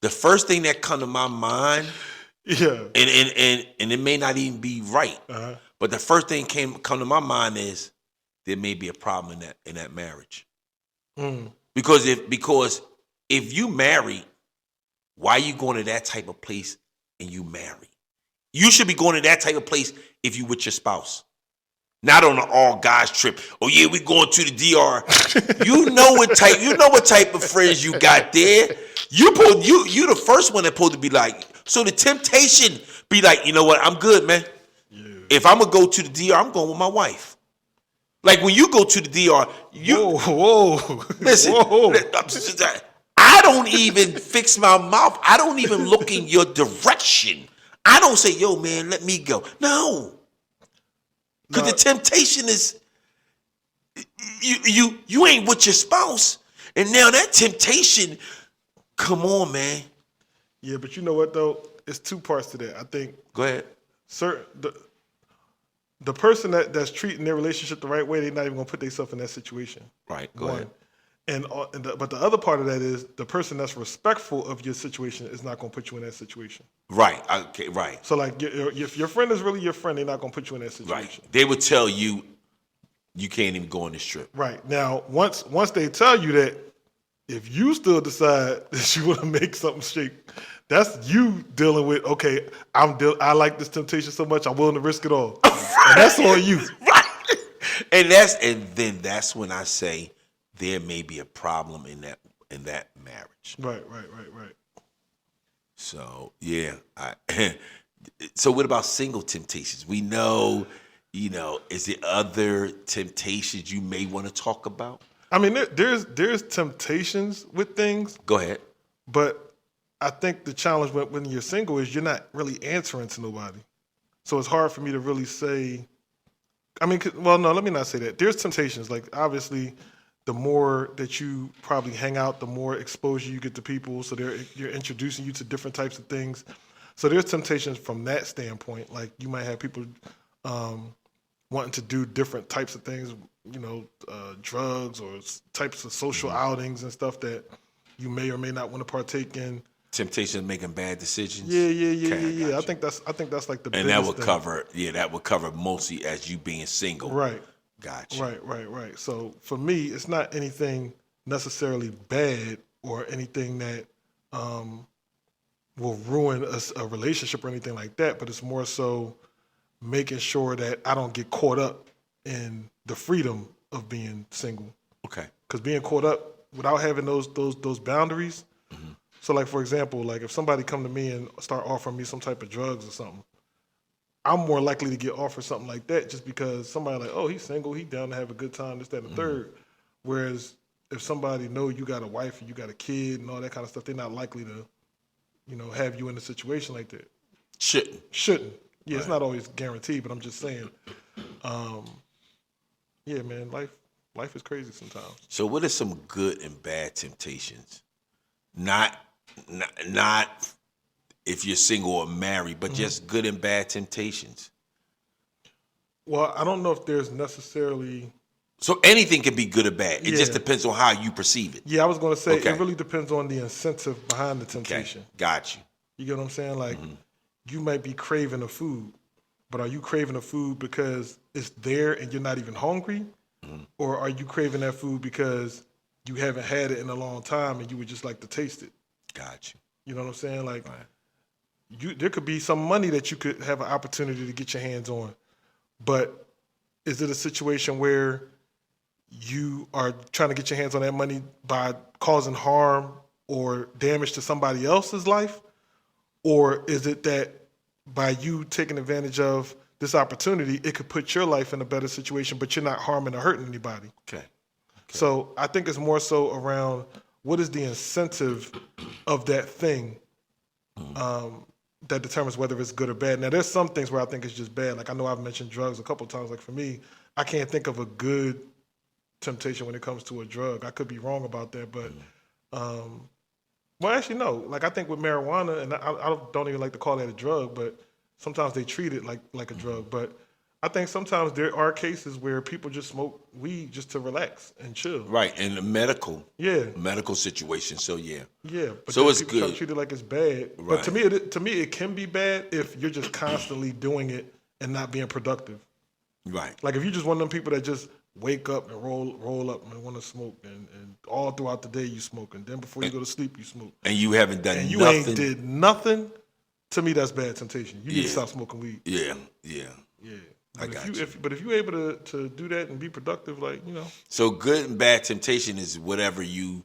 the first thing that comes to my mind, and it may not even be right, uh-huh. but the first thing come to my mind is there may be a problem in that marriage, because if you marry, why are you going to that type of place and you marry? You should be going to that type of place if you with your spouse. Not on an all guys trip. Oh yeah, we going to the DR. You know what type of friends you got there. You the first one that's supposed to be like, so the temptation be like, you know what, I'm good, man. Yeah. If I'm gonna go to the DR, I'm going with my wife. Like when you go to the DR, listen, I don't even fix my mouth. I don't even look in your direction. I don't say, yo, man, let me go. No. Because the temptation is you ain't with your spouse. And now that temptation, come on, man. Yeah, but you know what though? It's two parts to that. I think Go ahead. the person that's treating their relationship the right way, they're not even gonna put themselves in that situation. Right. Go One. ahead. But the other part of that is the person that's respectful of your situation is not gonna put you in that situation. Right. Okay. Right. So like, if your friend is really your friend, they're not gonna put you in that Right. situation. They would tell you you can't even go on this trip. Right. Now, once they tell you that, if you still decide that you want to make something shake, that's you dealing with. Okay, I like this temptation so much, I'm willing to risk it all, and that's on you. Right. And then that's when I say there may be a problem in that marriage. Right. So yeah. So what about single temptations? We know, is there other temptations you may want to talk about? I mean, there's temptations with things, Go ahead. but I think the challenge when you're single is you're not really answering to nobody. So it's hard for me to really say. I mean, well, no, let me not say that. There's temptations. Like, obviously, the more that you probably hang out, the more exposure you get to people. So you're introducing you to different types of things. So there's temptations from that standpoint. Like, you might have people wanting to do different types of things, drugs or types of social outings and stuff that you may or may not want to partake in. Temptation of making bad decisions. Yeah. I think that's like the biggest and that would thing. that would cover mostly as you being single. Right. Gotcha. Right. So for me, it's not anything necessarily bad or anything that will ruin a relationship or anything like that, but it's more so making sure that I don't get caught up in the freedom of being single. Okay. Because being caught up without having those boundaries. Mm-hmm. So, like, for example, like if somebody come to me and start offering me some type of drugs or something, I'm more likely to get offered something like that just because somebody like, oh, he's single, he down to have a good time, this, that, and the third. Whereas if somebody know you got a wife and you got a kid and all that kind of stuff, they're not likely to, have you in a situation like that. Shouldn't. Yeah, It's not always guaranteed, but I'm just saying. Yeah, man, life is crazy sometimes. So, what are some good and bad temptations? Not if you're single or married, but just good and bad temptations. Well, I don't know if there's necessarily. So anything can be good or bad. It just depends on how you perceive it. Yeah, I was going to say it really depends on the incentive behind the temptation. Okay. Got you. You get what I'm saying? Like, you might be craving a food, but are you craving a food because it's there and you're not even hungry? Or are you craving that food because you haven't had it in a long time and you would just like to taste it? Got you. You know what I'm saying? Like, there could be some money that you could have an opportunity to get your hands on, but is it a situation where you are trying to get your hands on that money by causing harm or damage to somebody else's life? Or is it that by you taking advantage of this opportunity, it could put your life in a better situation, but you're not harming or hurting anybody? Okay. So I think it's more so around what is the incentive of that thing that determines whether it's good or bad. Now, there's some things where I think it's just bad. Like, I know I've mentioned drugs a couple of times. Like, for me, I can't think of a good temptation when it comes to a drug. I could be wrong about that, but well, actually, no. Like, I think with marijuana, and I don't even like to call that a drug, but sometimes they treat it like a drug. But I think sometimes there are cases where people just smoke weed just to relax and chill. Right, in the medical situation. So yeah. But so it's people try to good. treat it like it's bad. Right. But to me, it can be bad if you're just constantly doing it and not being productive. Right. Like, if you're just one of them people that just wake up and roll up and want to smoke, and all throughout the day you smoke, and then before you go to sleep you smoke, and you haven't done and you nothing. ain't did nothing. To me, that's bad temptation. You need to stop smoking weed. Yeah. But I got you. If you're able to do that and be productive, So good and bad temptation is whatever you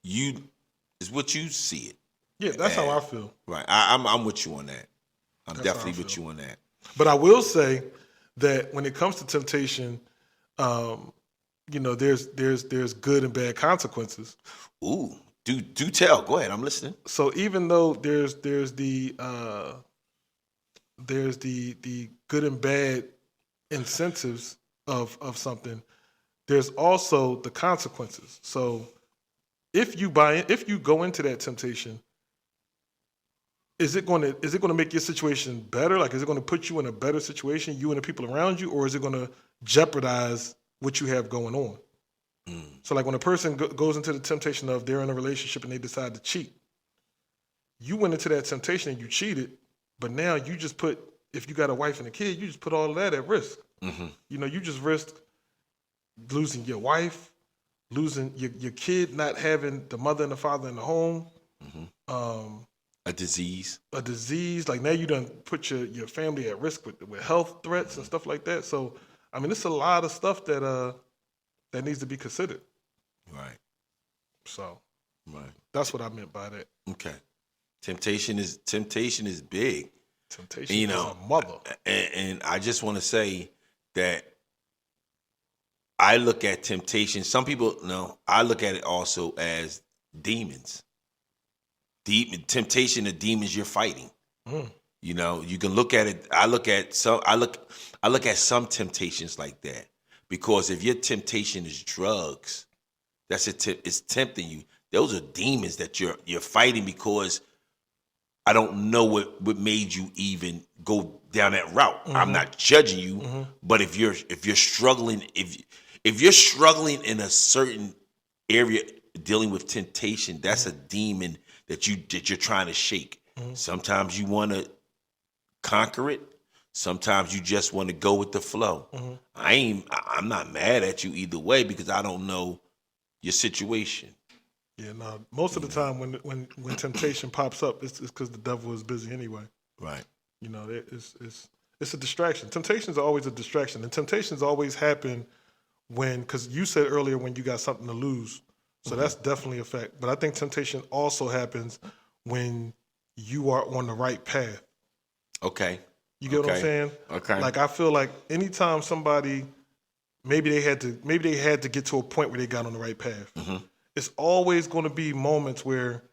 is what you see it. Yeah, that's how I feel. Right. I'm with you on that. That's definitely with you on that. But I will say that when it comes to temptation, there's good and bad consequences. Ooh, do tell. Go ahead, I'm listening. So even though there's the good and bad incentives of something, there's also the consequences. So if you go into that temptation is it going to make your situation better? Like, is it going to put you in a better situation, you and the people around you, or is it going to jeopardize what you have going on? So, like, when a person goes into the temptation of they're in a relationship and they decide to cheat, you went into that temptation and you cheated, but now you just put, if you got a wife and a kid, you just put all of that at risk. You just risked losing your wife, losing your kid, not having the mother and the father in the home. A disease. Like, now you done put your family at risk with health threats and stuff like that. So, I mean, it's a lot of stuff that needs to be considered. Right. So, right. That's what I meant by that. Okay. Temptation is big. Temptation is a mother. And I just want to say that I look at temptation. Some people I look at it also as demons. Temptation are demons you're fighting. You can look at it. I look at some temptations like that, because if your temptation is drugs, it's tempting you. Those are demons that you're fighting, because I don't know what made you even go down that route. I'm not judging you, but if you're struggling, if you're struggling in a certain area dealing with temptation, that's a demon that you're trying to shake. Sometimes you want to conquer it. Sometimes you just want to go with the flow. I'm not mad at you either way, because I don't know your situation. Yeah, no. Most of the time when temptation pops up, it's because the devil is busy anyway. Right. It's a distraction. Temptations are always a distraction, and temptations always happen because you said earlier when you got something to lose. So that's definitely a fact. But I think temptation also happens when you are on the right path. Okay. You get what I'm saying? Okay. Like, I feel like anytime somebody maybe they had to get to a point where they got on the right path. It's always going to be moments where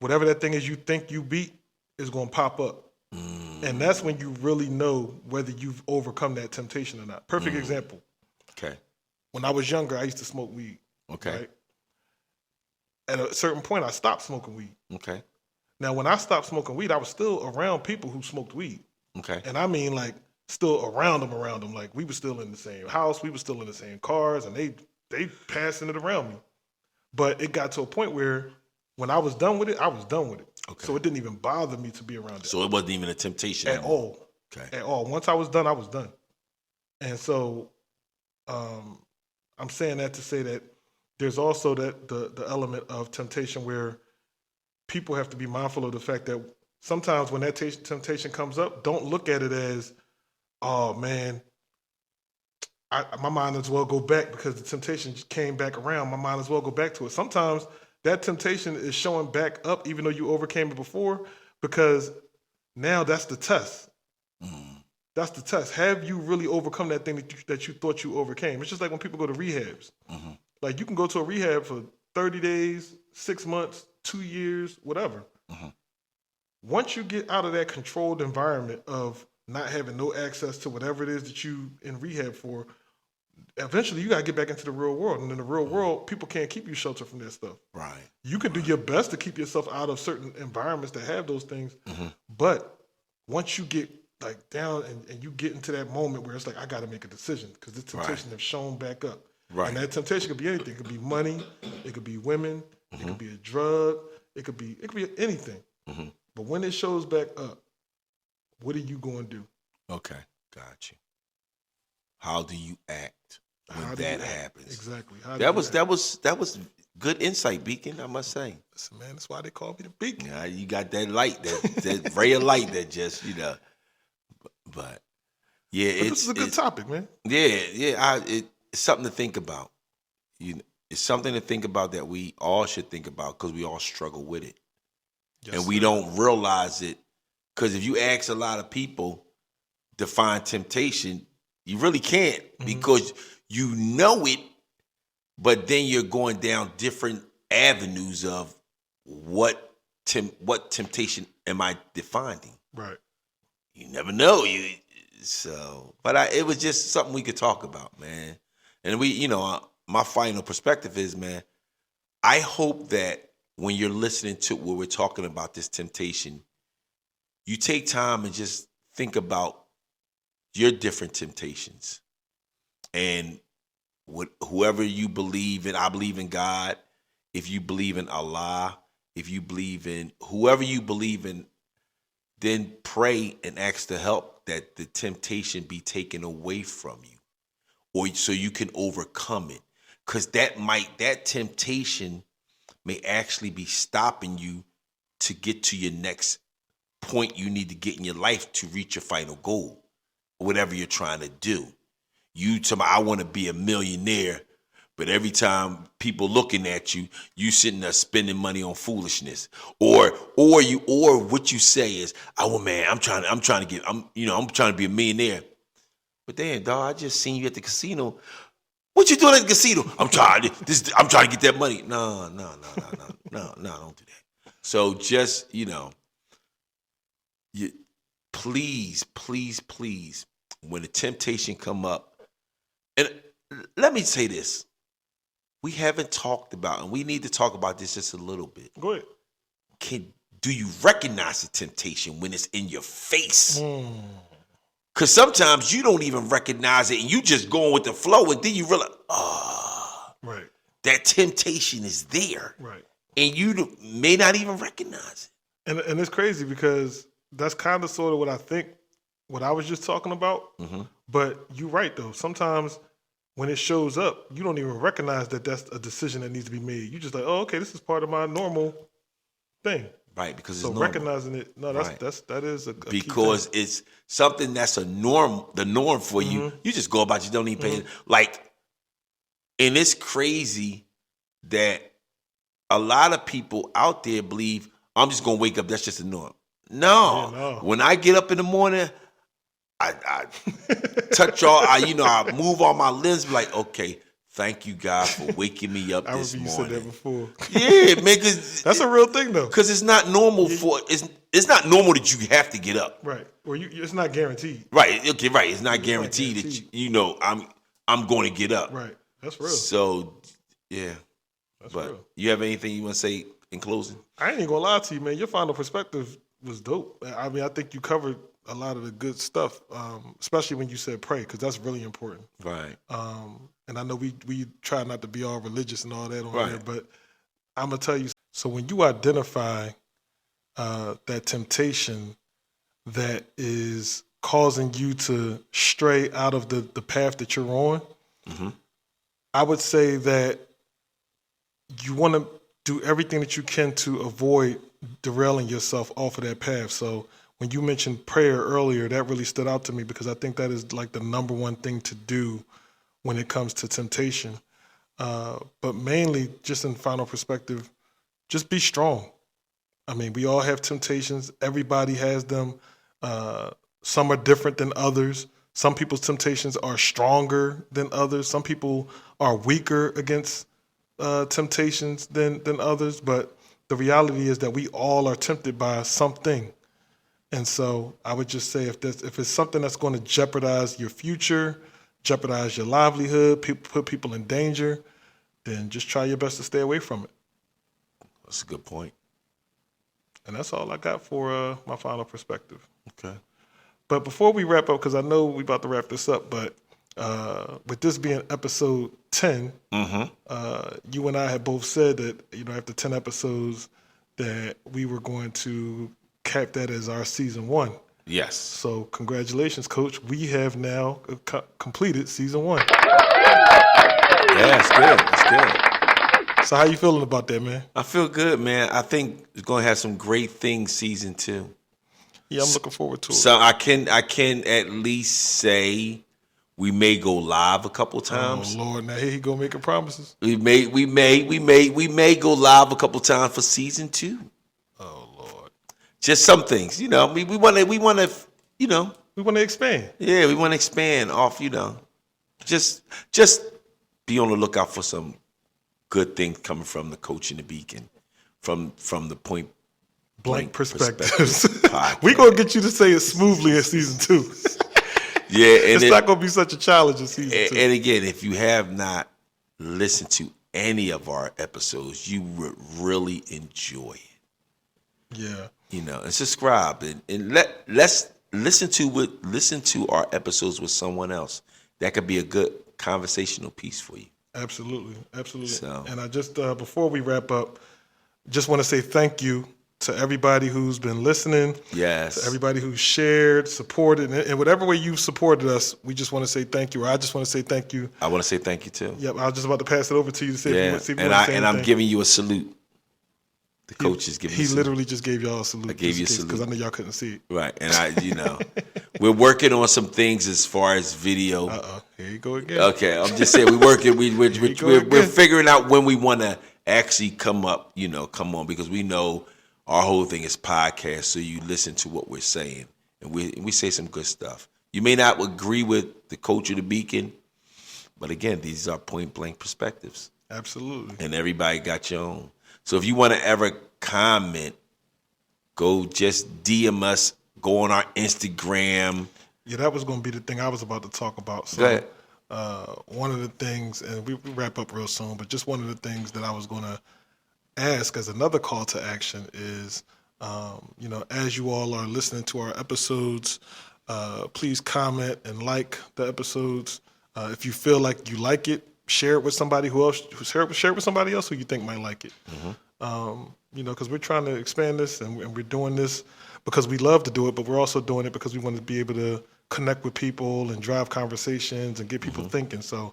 whatever that thing is you think you beat is going to pop up. And that's when you really know whether you've overcome that temptation or not. Perfect example. Okay. When I was younger, I used to smoke weed. Okay. Right? At a certain point, I stopped smoking weed. Okay. Now, when I stopped smoking weed, I was still around people who smoked weed. Okay. And I mean, like, still around them. Like, we were still in the same house. We were still in the same cars, and they passing it around me. But it got to a point where when I was done with it, I was done with it. Okay. So it didn't even bother me to be around it. So it wasn't even a temptation at all. Okay. At all. Once I was done, I was done. And so I'm saying that to say that there's also the element of temptation where people have to be mindful of the fact that sometimes when that temptation comes up, don't look at it as, oh man, my mind as well go back because the temptation came back around. My mind as well go back to it. Sometimes that temptation is showing back up even though you overcame it before, because now that's the test. That's the test. Have you really overcome that thing that you thought you overcame? It's just like when people go to rehabs. Like, you can go to a rehab for 30 days, 6 months, 2 years, whatever. Once you get out of that controlled environment of not having no access to whatever it is that you in rehab for, eventually you got to get back into the real world. And in the real world, people can't keep you sheltered from that stuff. Right. You can do your best to keep yourself out of certain environments that have those things. But once you get like down and you get into that moment where it's like, I got to make a decision because this temptation has shown back up. Right. And that temptation could be anything. It could be money. It could be women. It could be a drug. It could be anything. But when it shows back up, what are you going to do? Okay, got you. How do you act when that happens? Exactly. That was good insight, Beacon, I must say. Listen, man, that's why they call me the Beacon. Yeah, you got that light, that ray of light that just, But yeah, this is a good topic, man. Yeah. It's something to think about. It's something to think about that we all should think about because we all struggle with it. Yes, and we don't realize it, because if you ask a lot of people define temptation, you really can't because you know it, but then you're going down different avenues of what temptation am I defining? Right. You never know. But it was just something we could talk about, man. And my final perspective is, man, I hope that when you're listening to what we're talking about, this temptation, you take time and just think about your different temptations. And whoever you believe in, I believe in God. If you believe in Allah, if you believe in whoever you believe in, then pray and ask to help that the temptation be taken away from you, or so you can overcome it. Because that temptation may actually be stopping you to get to your next point you need to get in your life to reach your final goal, or whatever you're trying to do. You tell me, I want to be a millionaire, but every time people looking at you, you sitting there spending money on foolishness, or what you say is, I'm trying to be a millionaire. But damn, dog, I just seen you at the casino. What you doing at the casino? I'm trying to get that money. No, don't do that. So just, please, when the temptation come up, and let me say this, we haven't talked about, and we need to talk about this just a little bit. Go ahead. Do you recognize the temptation when it's in your face? Because sometimes you don't even recognize it, and you just going with the flow, and then you realize, right, that temptation is there, right, and you may not even recognize it. And it's crazy because that's kind of sort of what I was just talking about. Mm-hmm. But you're right though. Sometimes when it shows up, you don't even recognize that that's a decision that needs to be made. You just like, oh, okay, this is part of my normal thing. Right, because it's normal. Recognizing it, that is a because key thing. It's something that's the norm for you. You just go about, you don't even pay. And it's crazy that a lot of people out there believe I'm just gonna wake up. That's just a norm. No, when I get up in the morning, I touch I move all my limbs. Be like, okay, thank you, God, for waking me up this morning. You said that before. Yeah, man, that's a real thing though. Because it's not normal it's not normal that you have to get up. Right. Or it's not guaranteed. Right. Okay. Right. It's not guaranteed that I'm going to get up. Right. That's real. So yeah. That's but real. You have anything you want to say in closing? I ain't gonna lie to you, man. Your final perspective was dope. I mean, I think you covered a lot of the good stuff, especially when you said pray, because that's really important. Right. And I know we try not to be all religious and all that on there, but I'm gonna tell you. So when you identify that temptation that is causing you to stray out of the path that you're on, mm-hmm. I would say that you want to do everything that you can to avoid derailing yourself off of that path. So when you mentioned prayer earlier, that really stood out to me because I think that is like the number one thing to do when it comes to temptation. But mainly, just in final perspective, just be strong. I mean, we all have temptations. Everybody has them. Some are different than others. Some people's temptations are stronger than others. Some people are weaker against temptations than others. But the reality is that we all are tempted by something. And so I would just say if it's something that's going to jeopardize your future, jeopardize your livelihood, put people in danger, then just try your best to stay away from it. That's a good point. And that's all I got for my final perspective. Okay. But before we wrap up, because I know we're about to wrap this up, but with this being episode 10, mm-hmm. You and I had both said that, after 10 episodes, that we were going to cap that as our season 1. Yes. So congratulations, Coach. We have now completed season 1. Yeah, it's good. It's good. So how you feeling about that, man? I feel good, man. I think it's going to have some great things season 2. Yeah, I'm looking forward to it. So I can at least say we may go live a couple times. Oh Lord, now here he go making promises. We may go live a couple times for season 2. Oh Lord. Just some things, we want to, we want to expand. Yeah, we want to expand off, just be on the lookout for some good things coming from the Coach and the Beacon, from the Point Blank Perspectives. We're going to get you to say it smoothly in season 2. Yeah. And it's not going to be such a challenge in season 2. And again, if you have not listened to any of our episodes, you would really enjoy it. Yeah. and subscribe and let's listen to our episodes with someone else. That could be a good conversational piece for you. Absolutely. So. And I just before we wrap up, just want to say thank you to everybody who's been listening. Yes. To everybody who shared, supported, and in whatever way you've supported us, we just want to say thank you. Or I just want to say thank you. I want to say thank you too. Yep, I was just about to pass it over to you to see if you want to say and I'm giving you a salute. The coach is giving. He literally just gave y'all a salute. I gave you a salute because I know y'all couldn't see it. Right, and we're working on some things as far as video. Here you go again. Okay, I'm just saying we're working. We're figuring out when we want to actually come on, because we know our whole thing is podcast, so you listen to what we're saying, and we say some good stuff. You may not agree with the coach of the Beacon, but again, these are point blank perspectives. Absolutely. And everybody got your own. So if you want to ever comment, go just DM us, go on our Instagram. Yeah, that was going to be the thing I was about to talk about. So, go ahead. One of the things, and we wrap up real soon, but just one of the things that I was going to ask as another call to action is, as you all are listening to our episodes, please comment and like the episodes. If you feel like you like it, share it with somebody share it with somebody else who you think might like it. Because we're trying to expand this and we're doing this because we love to do it, but we're also doing it because we want to be able to connect with people and drive conversations and get people thinking. So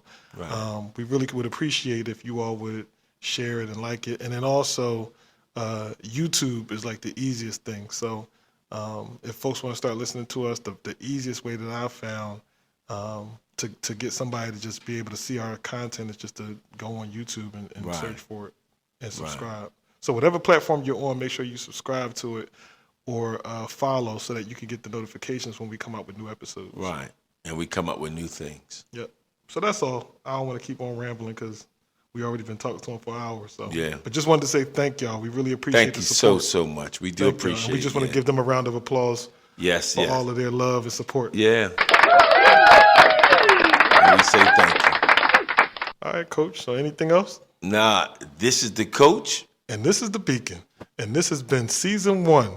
we really would appreciate if you all would share it and like it. And then also YouTube is like the easiest thing. So if folks want to start listening to us, the easiest way that I've found to get somebody to just be able to see our content is just to go on YouTube and search for it and subscribe. Right. So whatever platform you're on, make sure you subscribe to it or follow so that you can get the notifications when we come out with new episodes. Right. And we come up with new things. Yep. So that's all. I don't want to keep on rambling because we already been talking to them for hours. So yeah. But just wanted to say thank y'all. We really appreciate the support. Thank you so much. We do appreciate it. We just want to give them a round of applause for all of their love and support. Yeah. And we say thank you. All right, Coach. So anything else? Nah, this is the Coach. And this is the Beacon. And this has been season 1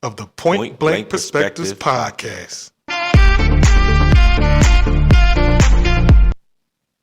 of the Point Blank Perspectives podcast.